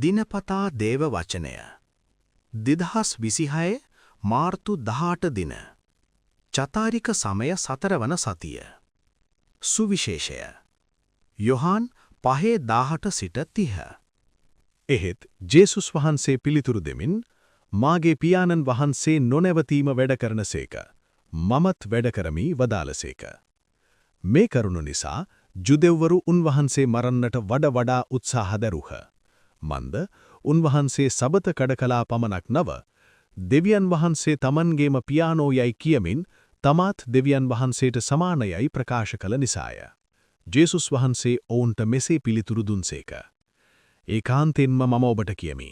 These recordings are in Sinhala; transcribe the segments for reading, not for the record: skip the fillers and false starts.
දිනපතා දේව වචනය 2026 මාර්තු 18 දින චතාරික සමය 4 වන සතිය සුවිශේෂය යොහාන් 5:18 සිට 30 එහෙත් ජේසුස් වහන්සේ පිළිතුරු දෙමින් මාගේ පියාණන් වහන්සේ නොනැවතීම වැඩ කරනසේක මමත් වැඩ කරමි වදාළසේක. මේ කරුණ නිසා ජුදෙව්වරු උන්වහන්සේ මරන්නට වඩා උත්සාහ දැරුහ. මන්ද උන්වහන්සේ සබත කඩකලා පමණක් නව දෙවියන් වහන්සේ තමන්ගේම පියාණෝ යයි කියමින් තමාත් දෙවියන් වහන්සේට සමානයයි ප්‍රකාශ කළ නිසාය. ජේසුස් වහන්සේ ඔවුන්ට මෙසේ පිළිතුරු දුන්සේක. ඒකාන්තයෙන්ම මම ඔබට කියමි.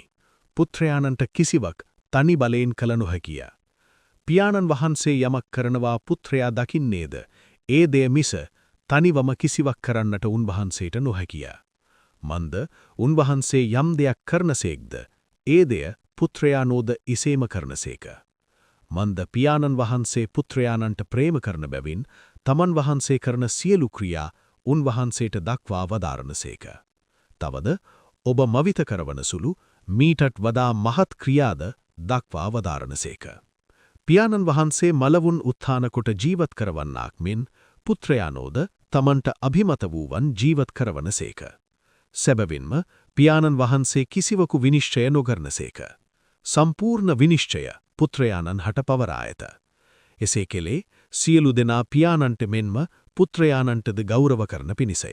පුත්‍රයාණන්ට කිසිවක් තනි බලයෙන් කළ නොහැකිය. පියාණන් වහන්සේ යමක් කරනවා පුත්‍රයා දකින්නේද ඒ දෙය මිස තනිවම කිසිවක් කරන්නට උන්වහන්සේට නොහැකිය. මන්ද උන්වහන්සේ යම් දෙයක් කරනසේක්ද ඒ දෙය පුත්‍රයාණෝද ඉසේම කරනසේක. මන්ද පියාණන් වහන්සේ පුත්‍රයාණන්ට ප්‍රේම කරන බැවින් තමන් වහන්සේ කරන සියලු ක්‍රියා උන්වහන්සේට දක්වා වදාරනසේක. තවද ඔබ මවිත කරවන සුළු මීටත් වඩා මහත් ක්‍රියාද දක්වා වදාරනසේක. පියාණන් වහන්සේ මලවුන් උත්ථාන කොට ජීවත් කරවන්නාක් මෙන් පුත්‍රයාණෝද තමන්ට අභිමත වූවන් ජීවත් කරවනසේක. සැබවින්ම පියාණන් වහන්සේ කිසිවකු විනිශ්චය නොකරනසේක. සම්පූර්ණ විනිශ්චය පුත්‍රයාණන් හට පවරා ඇත. එසේ කෙලේ සියලු දෙනා පියාණන්ට මෙන්ම පුත්‍රයාණන්ටද ගෞරව කරන පිණිසය.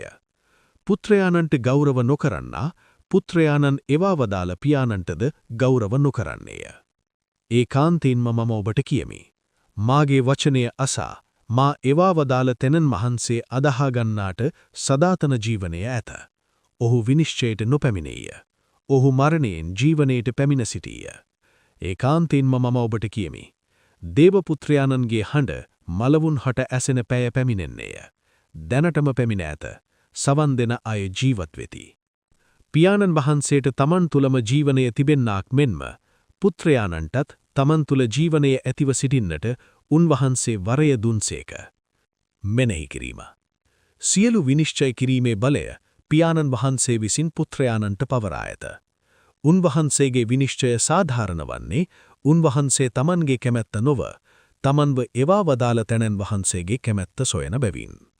පුත්‍රයාණන්ට ගෞරව නොකරන්නා පුත්‍රයාණන් එවා වදාළ පියාණන්ටද ගෞරව නොකරන්නේය. ඒකාන්තයෙන්ම මම ඔබට කියමි. මාගේ වචනය අසා මා එවා වදාළ තැනන් වහන්සේ අදහාගන්නාට සදාතන ජීවනය ඇත. ඔහු විනිශ්චයට නොපැමිණෙය. ඔහු මරණයෙන් ජීවනයට පැමිණ සිටීය. ඒකාන්තයෙන්ම මම ඔබට කියමි. දේවපුත්‍රයාණන්ගේ හඬ මලවුන් හට ඇසෙන පැය පැමිණෙන්නේය. දැනටම පැමිණ ඇත. සවන් දෙන අය ජීවත් වෙති. පියාණන් වහන්සේට තමන් තුළම ජීවනය තිබෙන්නාක් මෙන්ම පුත්‍රයාණන්ටත් තමන් තුළ ජීවනය ඇතිව සිටින්නට උන්වහන්සේ වරය දුන්සේක. මෙනෙහි කිරීම. සියලු විනිශ්චය කිරීමේ බලය පියාණන් වහන්සේ විසින් පුත්‍රයාණන්ට පවරා ඇත. උන්වහන්සේගේ විනිශ්චය සාධාරණ වන්නේ උන්වහන්සේ තමන්ගේ කැමැත්ත නොව තමන්ව එවා වදාළ තැනන් වහන්සේගේ කැමැත්ත සොයන බැවින්.